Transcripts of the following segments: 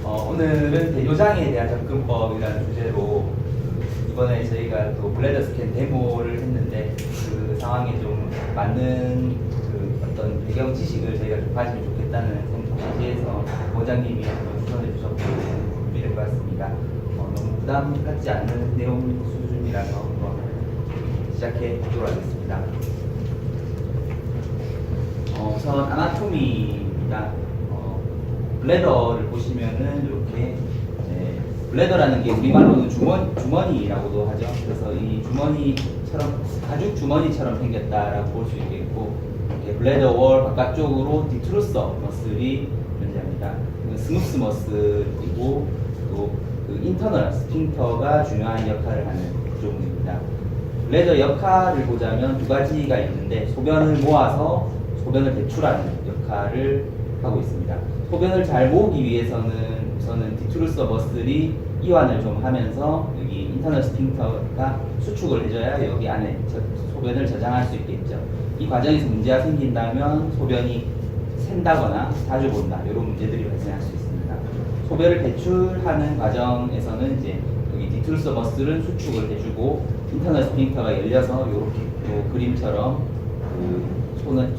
오늘은 대조장에 대한 접근법이라는 주제로 이번에 저희가 또 블레더 스캔 데모를 했는데 그 상황에 좀 맞는 그 어떤 배경 지식을 저희가 좀 가지면 좋겠다는 취지에서 원장님이 한번 추천해 주셨고 준비를 해봤습니다. 너무 부담 갖지 않는 내용 수준이라서 한번 시작해 보도록 하겠습니다. 우선 아나토미입니다. 블레더를 보시면은 이렇게 블레더라는 게 우리말로는 주머니라고도 하죠. 그래서 이 주머니처럼 가죽 주머니처럼 생겼다라고 볼 수 있겠고, 이렇게 블레더 월 바깥쪽으로 디트루서 머슬이 존재합니다. 스무스 머슬이고 또 그 인터널 스핑터가 중요한 역할을 하는 구조물입니다. 블레더 역할을 보자면 두 가지가 있는데, 소변을 모아서 소변을 배출하는 역할을 하고 있습니다. 소변을 잘 모으기 위해서는 우선은 디트루서 머슬이 이완을 좀 하면서 여기 인터널 스핑터가 수축을 해줘야 여기 안에 소변을 저장할 수 있겠죠. 이 과정에서 문제가 생긴다면 소변이 샌다거나 자주 본다, 이런 문제들이 발생할 수 있습니다. 소변을 배출하는 과정에서는 이제 여기 디트루서 머슬은 수축을 해주고 인터널 스핑터가 열려서 이렇게 그림처럼 그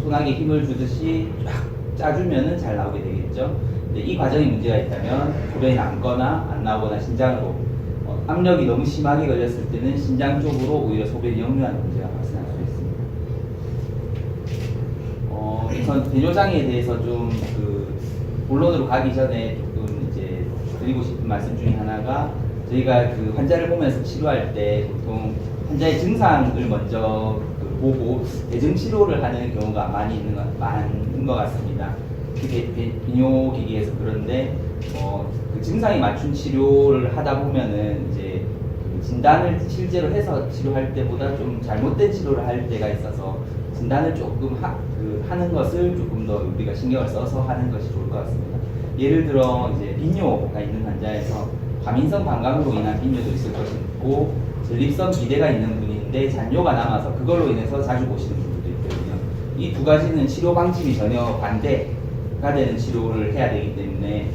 소나기에 힘을 주듯이 쫙 짜주면은 잘 나오게 되겠죠. 근데 이 과정에 문제가 있다면 소변이 남거나 안 나오거나 신장으로 압력이 너무 심하게 걸렸을 때는 신장 쪽으로 오히려 소변이 역류하는 문제가 발생할 수 있습니다. 우선 대조장에 대해서 좀 본론으로 가기 전에 조금 이제 드리고 싶은 말씀 중에 하나가, 저희가 그 환자를 보면서 치료할 때 보통 환자의 증상을 먼저 보고 대증 치료를 하는 경우가 많은 것 같습니다. 비뇨기기에서. 그런데 그 증상에 맞춘 치료를 하다 보면은 이제 그 진단을 실제로 해서 치료할 때보다 좀 잘못된 치료를 할 때가 있어서 진단을 조금 하는 것을 조금 더 우리가 신경을 써서 하는 것이 좋을 것 같습니다. 예를 들어 이제 비뇨가 있는 환자에서 과민성 방광으로 인한 비뇨도 있을 것이고, 전립선 비대가 있는 분인데 잔뇨가 남아서 그걸로 인해서 자주 보시는 분들도 있거든요. 이 두 가지는 치료 방침이 전혀 반대가 되는 치료를 해야 되기 때문에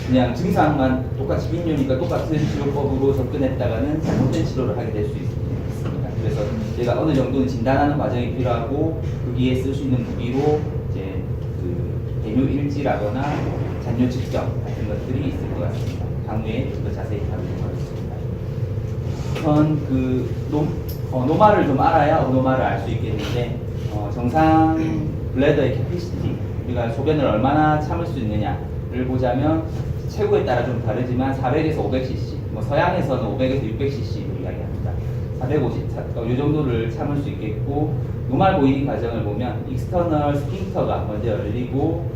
그냥 증상만 똑같이 비뇨니까 똑같은 치료법으로 접근했다가는 잘못된 치료를 하게 될 수 있습니다. 그래서 제가 어느 정도는 진단하는 과정이 필요하고, 거기에 쓸 수 있는 무기로 이제 그 배뇨 일지라거나 잔뇨 측정 같은 것들이 있을 것 같습니다. 향후에 좀 더 자세히 다루도록 하겠습니다. 우선 노말을 좀 알아야 어노말을 알 수 있겠는데, 정상 블레더의 캐피시티, 우리가 소변을 얼마나 참을 수 있느냐를 보자면 체구에 따라 좀 다르지만 400에서 500cc, 서양에서는 500에서 600cc를 이야기합니다. 450, 이 정도를 참을 수 있겠고, 노말 보이딩 과정을 보면 익스터널 스핑터가 먼저 열리고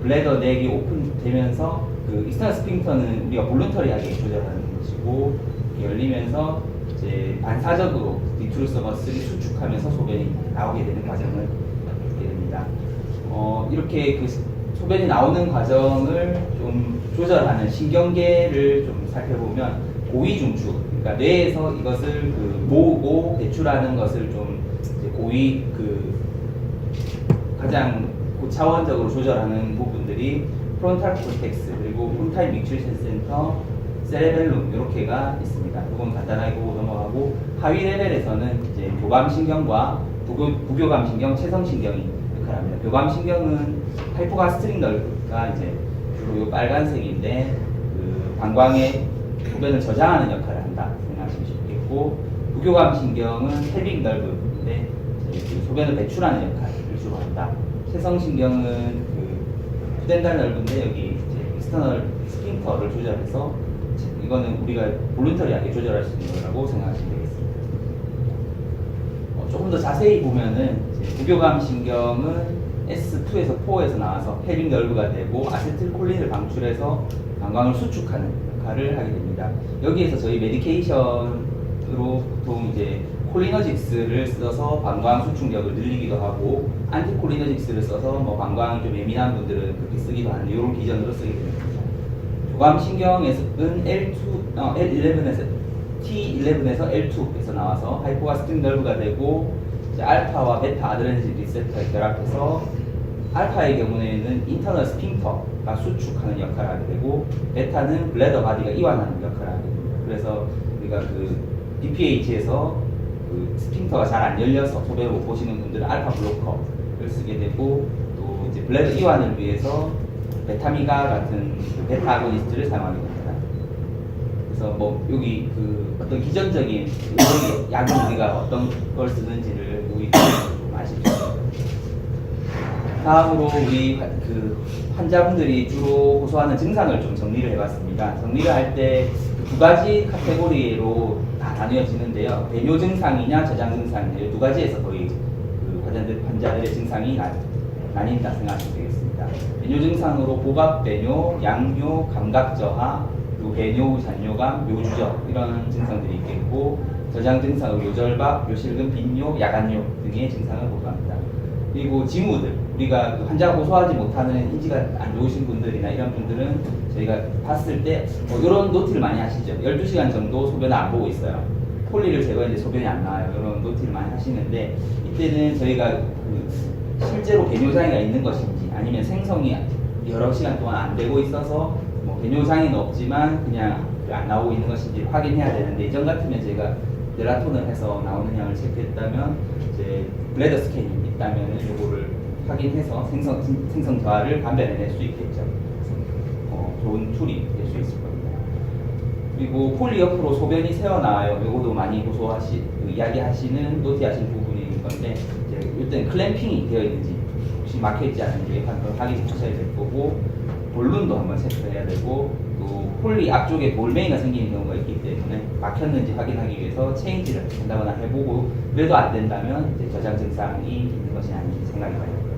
블레더 넥이 오픈되면서 그 익스터널 스핑터는 우리가 볼런터리하게 조절하는 것이고, 열리면서 이제 반사적으로 디트루서 머슬이 수축하면서 소변이 나오게 되는 과정을 갖게 됩니다. 이렇게 그 소변이 나오는 과정을 좀 조절하는 신경계를 좀 살펴보면 고위중추, 그러니까 뇌에서 이것을 모으고 배출하는 것을 좀 이제 가장 고차원적으로 조절하는 부분들이 프론탈 코텍스, 그리고 프론탈 믹츄에이션 센터, 세레벨룸, 이렇게가 있습니다. 이건 간단하게 보고 넘어가고, 하위 레벨에서는 이제 교감신경과 부교감신경, 채성신경이 역할합니다. 교감신경은 하이포가스트릭 널브가 이제 주로 이 빨간색인데 그 방광에 소변을 저장하는 역할을 한다 생각하시면 좋겠고, 부교감신경은 펠빅 널브인데 소변을 배출하는 역할을 주로 한다. 채성신경은 그 푸덴달 널브인데 여기 이제 익스터널 스핑터를 조절해서, 이거는 우리가 볼런터리하게 조절할 수 있는 거라고 생각하시면 되겠습니다. 조금 더 자세히 보면은 부교감 신경은 S2에서 4에서 나와서 펠빅 널브가 되고 아세틸콜린을 방출해서 방광을 수축하는 역할을 하게 됩니다. 여기에서 저희 메디케이션으로 보통 이제 콜리너직스를 써서 방광 수축력을 늘리기도 하고, 안티콜리너직스를 써서 방광이 좀 예민한 분들은 그렇게 쓰기도 하는데, 이런 기전으로 쓰게 됩니다. 교감신경에서는 T11에서 L2에서 나와서 하이포가스틱 널브가 되고, 이제 알파와 베타 아드레너진 리셉터에 결합해서 알파의 경우에는 인터널 스핑터가 수축하는 역할을 하게 되고, 베타는 블래더 바디가 이완하는 역할을 하게 됩니다. 그래서 우리가 그 BPH에서 그 스핑터가 잘 안 열려서 소변을 못 보시는 분들은 알파 블로커를 쓰게 되고, 또 이제 블래더 이완을 위해서 베타미가 같은 그 베타 아고니스트를 사용하게 됩니다. 그래서 뭐 여기 그 어떤 기전적인 약은 우리가 어떤 걸 쓰는지를 여기 좀 아시죠? 다음으로 우리 그 환자분들이 주로 호소하는 증상을 좀 정리를 해봤습니다. 정리를 할 때 두 가지 카테고리로 다 나뉘어지는데요. 배뇨 증상이냐 저장 증상이냐 이 두 가지에서 거의 그 환자들의 증상이 나뉜다 생각하시면 되겠습니다. 배뇨 증상으로 복압 배뇨, 양뇨, 감각 저하, 그리고 배뇨, 잔뇨감, 묘주적 이런 증상들이 있겠고, 저장 증상으로 요절박, 요실금, 빈뇨, 야간뇨 등의 증상을 호소합니다. 그리고 징후들, 우리가 그 환자가 호소하지 못하는 인지가 안 좋으신 분들이나 이런 분들은 저희가 봤을 때 이런 노티를 많이 하시죠. 12시간 정도 소변을 안 보고 있어요. 폴리를 제거했는데 소변이 안 나와요. 이런 노티를 많이 하시는데, 이때는 저희가 그 실제로 배뇨장애가 있는 것인지, 아니면 생성이 여러 시간 동안 안 되고 있어서 뭐 배뇨장애는 없지만 그냥 안 나오고 있는 것인지 확인해야 되는데, 이전 같으면 저희가 멜라톤을 해서 나오는 양을 체크했다면, 이제 블래더 스캔이 있다면 이거를 확인해서 생성 저하를 감별해낼 수 있겠죠. 좋은 툴이 될 수 있을 겁니다. 그리고 폴리 옆으로 소변이 새어나와요. 이것도 많이 이야기하시는 노티하시는 부분인 건데, 이제 이때는 클램핑이 되어 있는지, 혹시 막혀 있지 않은지 확인하셔야 될 거고, 볼룬도 한번 체크해야 되고, 또 폴리 앞쪽에 볼메이가 생기는 경우가 있기 때문에 막혔는지 확인하기 위해서 체인지를 한다거나 해보고, 그래도 안 된다면 이제 저장 증상이 있는 것이 아닌지 생각이 많이 듭니다.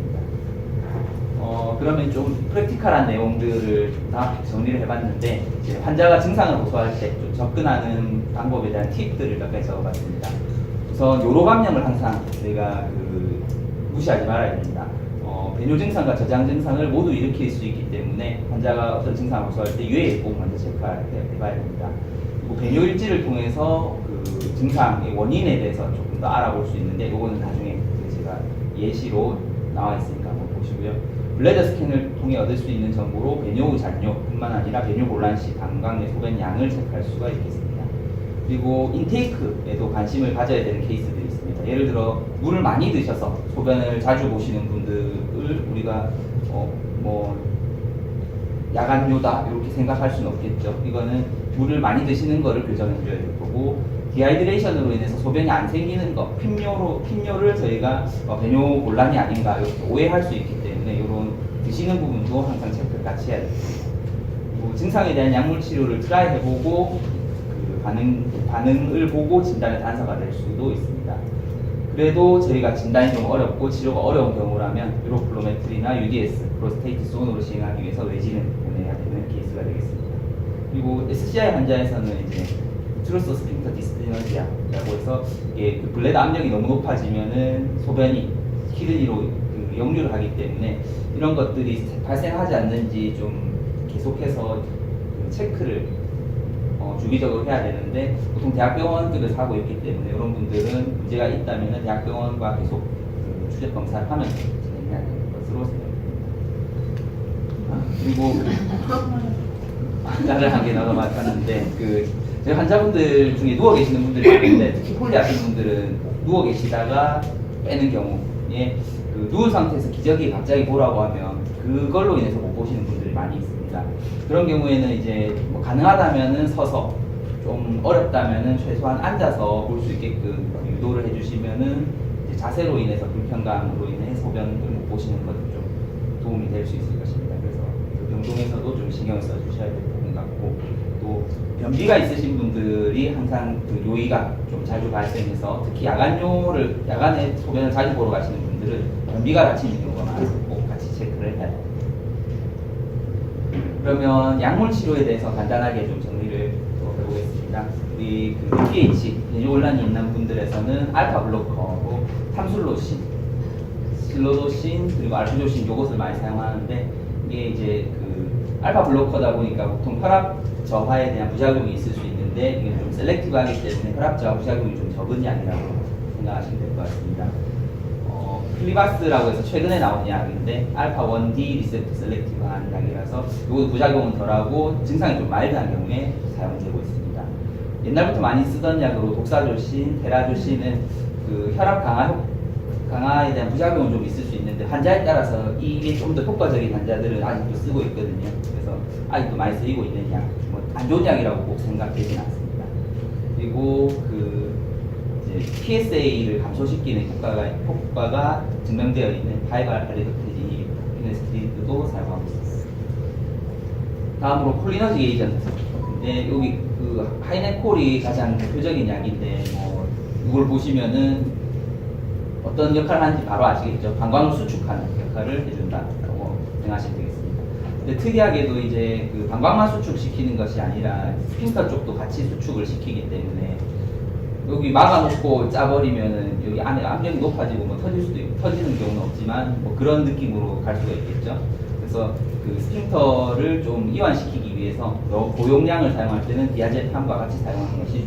그러면 좀 프랙티컬한 내용들을 다 정리를 해봤는데, 이제 환자가 증상을 호소할 때 좀 접근하는 방법에 대한 팁들을 몇 가지 적어봤습니다. 우선 요로감염을 항상 저희가 무시하지 말아야 됩니다. 배뇨 증상과 저장 증상을 모두 일으킬 수 있기 때문에 환자가 어떤 증상을 호소할 때 유해에 꼭 먼저 체크해봐야 됩니다. 그리고 배뇨 일지를 통해서 그 증상의 원인에 대해서 조금 더 알아볼 수 있는데, 이거는 나중에 제가 예시로 나와 있으니까 한번 보시고요. 블래더 스캔을 통해 얻을 수 있는 정보로 배뇨, 잔뇨뿐만 아니라 배뇨 곤란 시 방광 내 소변 양을 체크할 수가 있겠습니다. 그리고 인테이크에도 관심을 가져야 되는 케이스들이 있습니다. 예를 들어 물을 많이 드셔서 소변을 자주 보시는 분들을 우리가 뭐 야간뇨다 이렇게 생각할 수는 없겠죠. 이거는 물을 많이 드시는 거를 교정해 줘야 될 거고, 디하이드레이션으로 인해서 소변이 안 생기는 거, 핀뇨를 저희가 배뇨 곤란이 아닌가 이렇게 오해할 수 있기 때문에 이런 드시는 부분도 항상 체크를 같이 해야 됩니다. 그리고 증상에 대한 약물 치료를 트라이 해보고 그 반응을 보고 진단의 단서가 될 수도 있습니다. 그래도 저희가 진단이 좀 어렵고 치료가 어려운 경우라면 유로플로메트리나 UDS, 프로스테이트 손으로 시행하기 위해서 외진을 보내야 되는 케이스가 되겠습니다. 그리고 SCI 환자에서는 이제 트루스 스핑터 디스디너지아라고 해서 이게 그 블래더 압력이 너무 높아지면은 소변이 키드니로 그 역류를 하기 때문에 이런 것들이 발생하지 않는지 좀 계속해서 체크를 주기적으로 해야 되는데, 보통 대학병원들에서 하고 있기 때문에 이런 분들은 문제가 있다면 대학병원과 계속 추적 검사를 하면서 진행해야 되는 것으로 생각합니다. 그리고 환자를 한 개 나눠봤는데, 저희 환자분들 중에 누워 계시는 분들이 있는데, 특히 폴리 하시는 분들은 누워 계시다가 빼는 경우에 누운 상태에서 기저귀 갑자기 보라고 하면 그걸로 인해서 못 보시는 분들이 많이 있습니다. 그런 경우에는 이제 뭐 가능하다면은 서서, 좀 어렵다면은 최소한 앉아서 볼 수 있게끔 유도를 해주시면은 이제 자세로 인해서 불편감으로 인해 소변을 못 보시는 것도 좀 도움이 될 수 있을 것입니다. 그래서 그 병동에서도 좀 신경을 써주셔야 될 부분 같고, 또 변비가 있으신 분들이 항상 그 요의가 좀 자주 발생해서, 특히 야간에 소변을 자주 보러 가시는 분들은 변비가 같이 있는 경우가 많아서 꼭 같이 체크를 해야 됩니다. 그러면 약물 치료에 대해서 간단하게 좀 정리를 해보겠습니다. 우리 그 BPH, 배뇨 곤란이 있는 분들에서는 알파 블로커로 탐술로신, 실로도신, 그리고 알프조신 이것을 많이 사용하는데, 이게 이제 그 알파 블로커다 보니까 보통 혈압 저하에 대한 부작용이 있을 수 있는데, 이게 좀 셀렉티브하기 때문에 혈압 저하 부작용이 좀 적은 약이라고 생각하시면 될 것 같습니다. 클리바스라고 해서 최근에 나온 약인데 알파 1D 리셉터 셀렉티브한 약이라서 이것도 부작용은 덜하고 증상이 좀 마일드한 경우에 사용되고 있습니다. 옛날부터 많이 쓰던 약으로 독사조신, 테라조신은 그 혈압 강화에 대한 부작용은 좀 있을 수 있는데 환자에 따라서 이게 좀 더 효과적인 환자들은 아직도 쓰고 있거든요. 그래서 아직도 많이 쓰이고 있는 약, 뭐 안 좋은 약이라고 꼭 생각되지는 않습니다. 그리고 그 이제 PSA를 감소시키는 효과가 증명되어 있는 파이발 발리도페지 이너스티드도 사용하고 있습니다. 다음으로 콜리너직 에이전트. 근데 여기 그 하이네콜이 가장 대표적인 약인데 뭐 이걸 보시면은 어떤 역할을 하는지 바로 아시겠죠? 방광을 수축하는 역할을 해준다고 생각하시면 되겠습니다. 근데 특이하게도 이제 그 방광만 수축시키는 것이 아니라 스핑터 쪽도 같이 수축을 시키기 때문에 여기 막아놓고 짜버리면은 여기 안에 압력이 높아지고 뭐 터지는 경우는 없지만 뭐 그런 느낌으로 갈 수가 있겠죠. 그래서 그 스핑터를 좀 이완시키기 위해서 고용량을 사용할 때는 디아제팜과 같이 사용하는 것이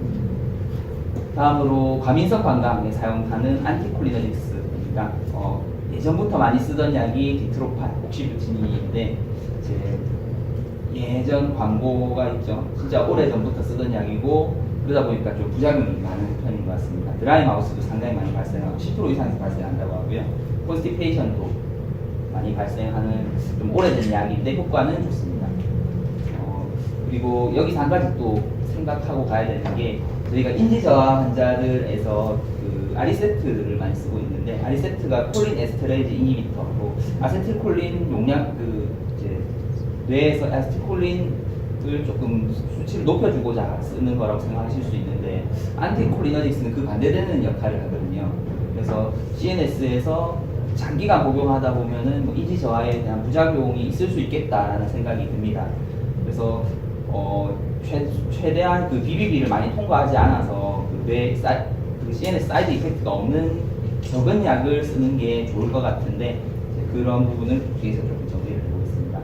좋습니다. 다음으로 과민성 방광에 사용하는 안티콜리너직스입니다. 예전부터 많이 쓰던 약이 디트로판, 옥시부티닌인데 예전 광고가 있죠. 진짜 오래전부터 쓰던 약이고 그러다 보니까 좀 부작용이 많은 편인 것 같습니다. 드라이 마우스도 상당히 많이 발생하고 10% 이상에서 발생한다고 하고요. 콘스티페이션도 많이 발생하는 좀 오래된 약인데 효과는 좋습니다. 그리고 여기서 한 가지 또 생각하고 가야 되는 게 저희가 인지저하 환자들에서 그 아리세트를 많이 쓰고 있는데 아리세트가 콜린 에스테레이즈 이니비터고 아세틸콜린 용량 이제 뇌에서 아세틸콜린을 조금 수치를 높여주고자 쓰는 거라고 생각하실 수 있는데 안티콜리너직스는 그 반대되는 역할을 하거든요. 그래서 CNS에서 장기간 복용하다 보면은 뭐 인지저하에 대한 부작용이 있을 수 있겠다라는 생각이 듭니다. 그래서 최대한 그 BBB를 많이 통과하지 않아서 그 CNS 사이드 이펙트가 없는 적은 약을 쓰는 게 좋을 것 같은데 그런 부분을 뒤에서 조금 정리를 해보겠습니다.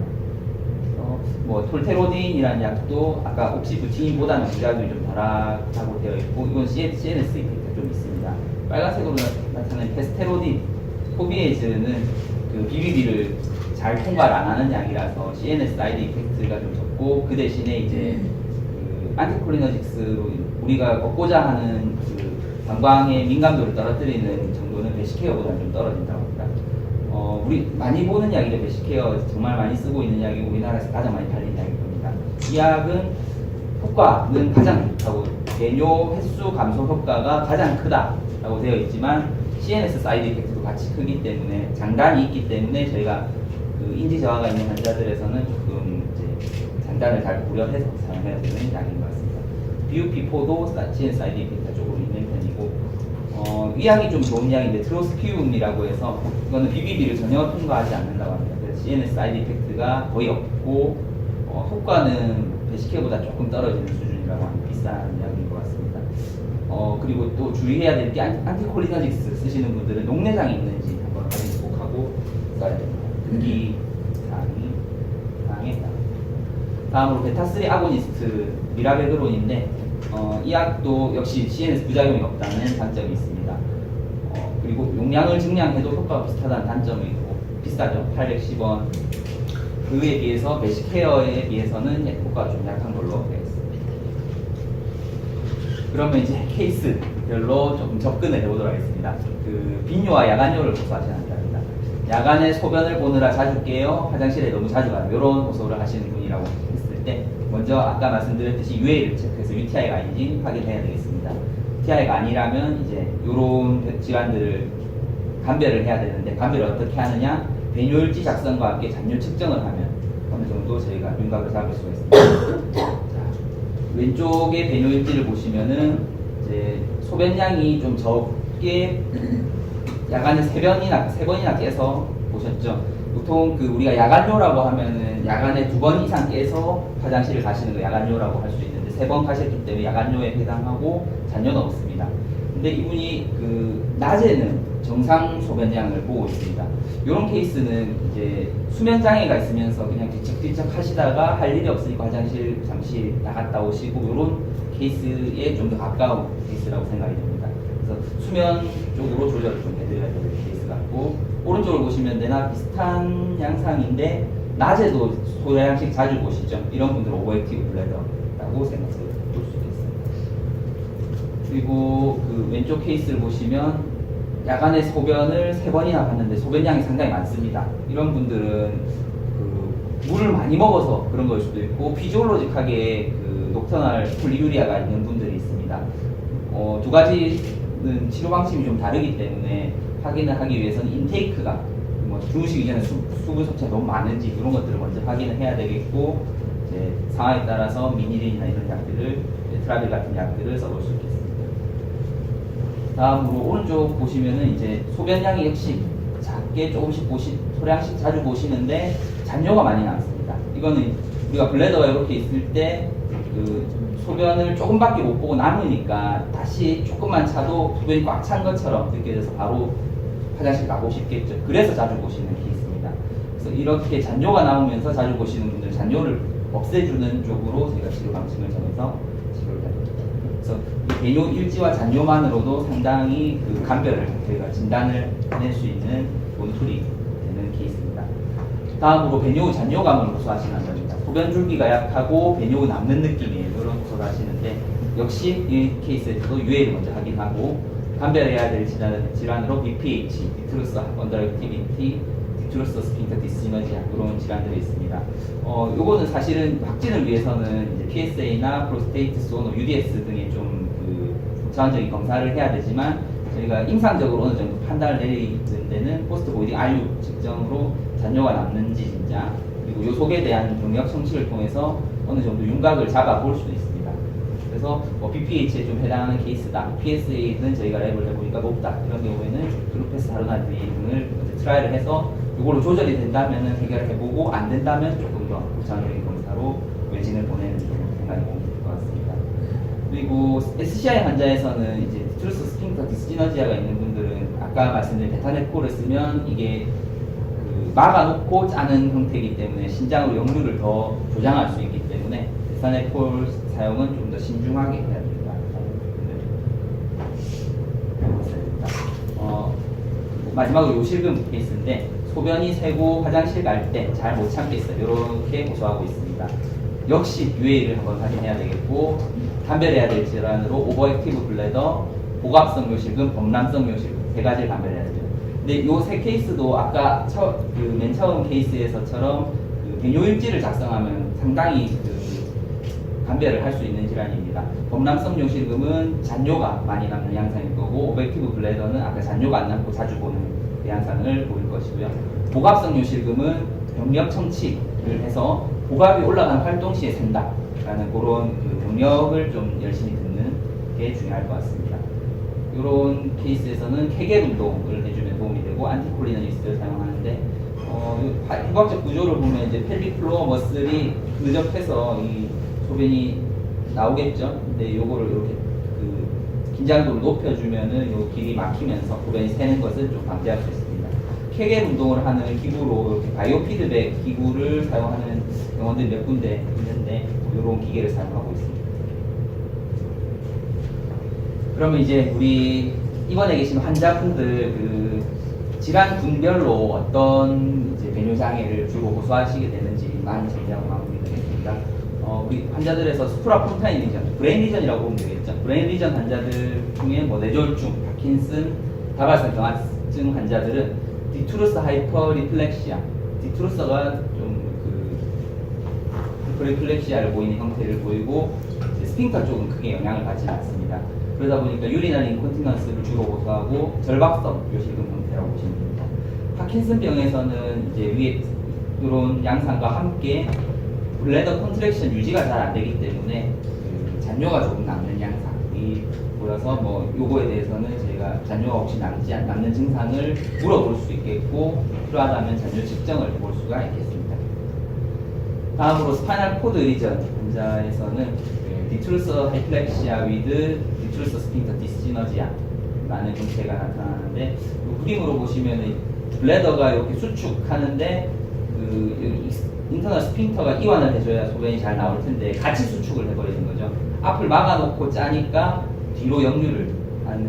뭐 톨테로딘이라는 약도 아까 옥시부티닌보다는 부작용이 좀 덜하다고 되어 있고 이건 CNS 이펙트가 좀 있습니다. 빨간색으로 나타나는 페스테로딘, 포비에즈는 그 BBB를 잘 통과를 안 하는 약이라서 CNS 사이드 이펙트가 좀 적고 그 대신에 이제 그 안티콜리너직스로 우리가 얻고자 하는 그 방광의 민감도를 떨어뜨리는 정도는 베시케어보다는 좀 떨어진다고 합니다. 우리 많이 보는 약이죠. 베시케어 정말 많이 쓰고 있는 약이고 우리나라에서 가장 많이 팔리는 약일 겁니다. 이 약은 효과는 가장 좋다고 배뇨 횟수 감소 효과가 가장 크다라고 되어 있지만 CNS 사이드 이펙트도 같이 크기 때문에 장단이 있기 때문에 저희가 그 인지 저하가 있는 환자들에서는 조금 이제 장단을 잘 고려해서 사용해야 되는 약인 것 같습니다. BUP4도 CNS 사이드 이펙트가 조금 있는 편이고 이 약이 좀 좋은 약인데 트로스피움이라고 해서 이거는 BBB를 전혀 통과하지 않는다고 합니다. 그래서 CNS 사이드 이펙트가 거의 없고 효과는 베시케보다 조금 떨어지는 수준이라고 하는 비싼 약인 것 같습니다. 그리고 또 주의해야 될 게 안티콜리너직스 쓰시는 분들은 녹내장이 있는지 한번 확인 꼭 하고 써야 됩니다. 등기 사항에 따라. 다음으로 베타3 아고니스트 미라베그론인데 이 약도 역시 CNS 부작용이 없다는 단점이 있습니다. 그리고 용량을 증량해도 효과가 비슷하다는 단점이 있고 비싸죠. 810원. 그에 비해서 베시케어에 비해서는 효과가 좀 약한 걸로 되어 있습니다. 그러면 이제 케이스별로 조금 접근을 해보도록 하겠습니다. 그 빈뇨와 야간뇨를 호소하시는 환자입니다. 야간에 소변을 보느라 자주 깨요, 화장실에 너무 자주 가요. 이런 호소를 하시는 분이라고 했을 때 먼저 아까 말씀드렸듯이 UA를 체크해서 UTI가 아닌지 확인해야 되겠습니다. UTI가 아니라면 이제 이런 질환들을 감별을 해야 되는데 감별을 어떻게 하느냐? 배뇨일지 작성과 함께 잔뇨 측정을 하면 어느 정도 저희가 윤곽을 잡을 수가 있습니다. 자, 왼쪽의 배뇨일지를 보시면은 이제 소변량이 좀 적게 야간에 세 번이나 깨서 보셨죠? 보통 그 우리가 야간뇨라고 하면은 야간에 2번 이상 깨서 화장실을 가시는 거 야간뇨라고 할 수 있는데 3번 가셨기 때문에 야간뇨에 해당하고 잔뇨는 없습니다. 근데 이분이 그 낮에는 정상 소변량을 보고 있습니다. 이런 케이스는 이제 수면 장애가 있으면서 그냥 뒤척뒤척 하시다가 할 일이 없으니까 화장실 잠시 나갔다 오시고 이런 케이스에 좀 더 가까운 케이스라고 생각이 됩니다. 그래서 수면 쪽으로 조절을 좀 해드려야 될 케이스 같고, 오른쪽을 보시면 내나 비슷한 양상인데 낮에도 소량씩 자주 보시죠. 이런 분들은 오버액티브 블래더라고 생각해 볼 수 있습니다. 그리고 그 왼쪽 케이스를 보시면 야간에 소변을 3번이나 봤는데 소변량이 상당히 많습니다. 이런 분들은 그 물을 많이 먹어서 그런 걸 수도 있고, 피지올로직하게 그 녹터널 폴리유리아가 있는 분들이 있습니다. 두 가지는 치료 방식이 좀 다르기 때문에 확인을 하기 위해서는 인테이크가 뭐 주무시기 전에 수분 섭취가 너무 많은지 이런 것들을 먼저 확인을 해야 되겠고, 이제 상황에 따라서 미니린이나 이런 약들을, 트라빌 같은 약들을 써볼 수 있겠습니다. 다음으로 오른쪽 보시면은 이제 소변량이 역시 작게 조금씩 소량씩 자주 보시는데 잔뇨가 많이 남습니다. 이거는 우리가 블래더가 이렇게 있을 때 그 소변을 조금밖에 못 보고 남으니까 다시 조금만 차도 소변이 꽉 찬 것처럼 느껴져서 바로 화장실 가고 싶겠죠. 그래서 자주 보시는 케이스입니다. 그래서 이렇게 잔뇨가 나오면서 자주 보시는 분들 잔뇨를 없애주는 쪽으로 저희가 치료 방식을 정해서 치료를 해드립니다. 그래서 이 배뇨 일지와 잔뇨만으로도 상당히 그 감별을 저희가 진단을 낼 수 있는 원툴이 되는 케이스입니다. 다음으로 배뇨 후 잔뇨감을 호소하시는 환자입니다. 소변 줄기가 약하고 배뇨 후 남는 느낌이에요. 이런 호소를 하시는데 역시 이 케이스에서도 유해를 먼저 확인하고 감별해야 될 질환으로 BPH, 디트루스 언더액티비티, 디트루스 스핑터 디스시너지아 이런 질환들이 있습니다. 요거는 사실은 확진을 위해서는 이제 PSA나 프로스테이트 소노, UDS 등의 좀 그 전환적인 검사를 해야 되지만 저희가 임상적으로 어느 정도 판단을 내리는 데는 포스트 보이딩 RU 측정으로 잔뇨가 남는지 진짜, 그리고 요 속에 대한 병력 청취를 통해서 어느 정도 윤곽을 잡아볼 수도 있습니다. 그래서 BPH에 좀 해당하는 케이스다, PSA는 저희가 랩을 해보니까 높다, 이런 경우에는 그루페스 다루나디 등을 트라이를 해서 이걸로 조절이 된다면 해결해보고 안 된다면 조금 더 구체적인 검사로 외진을 보내는 생각이 될 것 같습니다. 그리고 SCI 환자에서는 이제 디트루스 스핑터 디스시너지아가 있는 분들은 아까 말씀드린 베타네콜을 쓰면 이게 그 막아놓고 짜는 형태이기 때문에 신장으로 역류를 더 조장할 수 있기 때문에 베타네콜 사용은 좀 더 신중하게 해야 됩니다. 마지막으로 요실금 케이스인데 소변이 새고 화장실 갈 때 잘 못 참겠어요. 이렇게 호소하고 있습니다. 역시 UA를 한번 확인해야 되겠고, 감별해야 될 질환으로 오버액티브 블래더, 복압성 요실금, 범람성 요실금 세 가지를 감별해야 되죠. 근데 요 세 케이스도 아까 맨 처음 케이스에서처럼 그 배뇨일지를 작성하면 상당히 그 감별을 할 수 있는 질환입니다. 범람성 요실금은 잔뇨가 많이 남는 양상일 거고, 오버액티브 블래더는 아까 잔뇨가 안 남고 자주 보는 그 양상을 보일 것이고요. 복압성 요실금은 병력 청취를 해서 복압이 올라간 활동 시에 샌다 라는 그런 그 병력을 좀 열심히 듣는 게 중요할 것 같습니다. 이런 케이스에서는 케겔 운동을 해주면 도움이 되고, 안티콜리너리스트를 사용하는데 해부학적 구조를 보면 이제 펠빅 플로어 머슬이 근접해서 이 소변이 나오겠죠. 근데 요거를 이렇게 그 긴장도를 높여주면은 요 길이 막히면서 소변이 새는 것을 좀 방지할 수 있습니다. 케겔 운동을 하는 기구로 이렇게 바이오 피드백 기구를 사용하는 병원들이 몇 군데 있는데 이런 기계를 사용하고 있습니다. 그러면 이제 우리 입원해 계신 환자분들 그 질환 군별로 어떤 이제 배뇨 장애를 주로 호소하시게 되는지만 정리하고 마무리되겠습니다. 우리 환자들에서 수프라폰타인 리전, 브레인 리전이라고 보면 되겠죠. 브레인 리전 환자들 중에 뭐 뇌졸중, 파킨슨, 다발성 경화증 환자들은 디투루스 하이퍼 리플렉시아, 디투루스가 좀 그 리플렉시아를 보이는 형태를 보이고, 스핑터 쪽은 크게 영향을 받지 않습니다. 그러다 보니까 유리나리 인컨티넌스를 주로 호소하고 절박성 요실금 형태라고 보시면 됩니다. 파킨슨병에서는 이제 위에 이런 양상과 함께 블래더 컨트랙션 유지가 잘 안 되기 때문에 그 잔뇨가 조금 남는 양상이 보여서 뭐 요거에 대해서는 저희가 잔뇨가 혹시 남는 증상을 물어볼 수 있겠고, 필요하다면 잔뇨 측정을 볼 수가 있겠습니다. 다음으로 스파이널 코드 리전 환자에서는 디트루스 하이플렉시아 위드 디트루스 스핑터 디스시너지아 라는 형태가 나타나는데, 그림으로 보시면 블래더가 이렇게 수축하는데 그 인터널 스핑터가 이완을 해줘야 소변이 잘 나올 텐데 같이 수축을 해버리는 거죠. 앞을 막아놓고 짜니까 뒤로 역류를 하는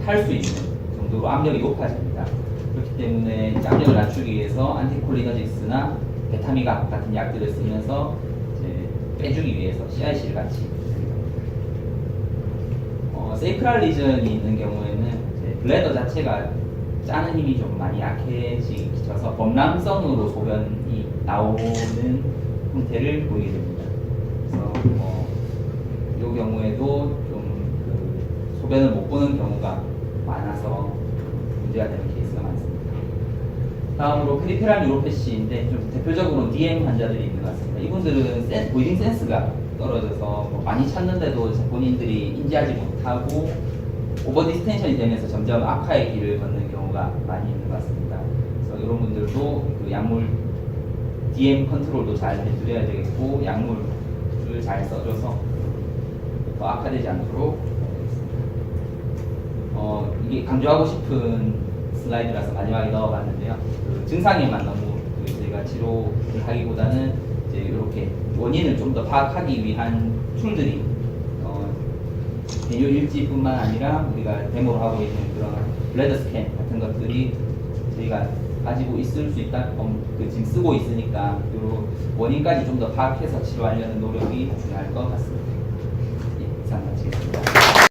탈 수 있는 정도로 압력이 높아집니다. 그렇기 때문에 압력을 낮추기 위해서 안티콜리너직스나 베타미각 같은 약들을 쓰면서 이제 빼주기 위해서 CIC를 같이 세이크랄 리전이 있는 경우에는 이제 블래더 자체가 짜는 힘이 좀 많이 약해지셔서 범람성으로 소변이 나오는 형태를 보이게 됩니다. 그래서 이 경우에도 좀 그 소변을 못 보는 경우가 많아서 문제가 되는 케이스가 많습니다. 다음으로 페리페랄 뉴로패시인데 좀 대표적으로 DM 환자들이 있는 것 같습니다. 이분들은 보이딩 센스가 떨어져서 많이 찾는데도 본인들이 인지하지 못하고 오버 디스텐션이 되면서 점점 악화의 길을 걷는 경우가 많이 있는 것 같습니다. 그래서 이런 분들도 그 약물 DM 컨트롤도 잘 해드려야 되겠고 약물을 잘 써줘서 더 악화되지 않도록 해야겠습니다. 이게 강조하고 싶은 슬라이드라서 마지막에 넣어봤는데요. 그 증상에만 너무 저희가 치료를 하기보다는 이제 이렇게 원인을 좀 더 파악하기 위한 툴들이 대뇨 일지뿐만 아니라 우리가 데모로 하고 있는 그런 블레더 스캔 같은 것들이 저희가 가지고 있을 수 있다. 지금 쓰고 있으니까 이 원인까지 좀 더 파악해서 치료하려는 노력이 중요할 것 같습니다. 예, 이상 마치겠습니다.